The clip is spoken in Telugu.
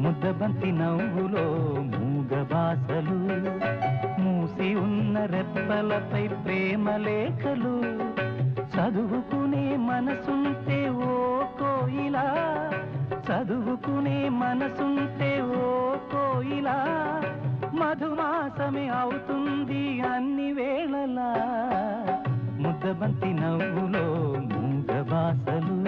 ముద్దబంతి నవ్వులో మూగ బాసలు మూసి ఉన్న రెప్పలపై ప్రేమ లేఖలు చదువుకునే మనసుంటే ఓ కోయిలా చదువుకునే మనసుంటే ఓ కోయిలా మధుమాసమే అవుతుంది అన్ని వేళలా ముద్దబంతి నవ్వులో మూగ బాసలు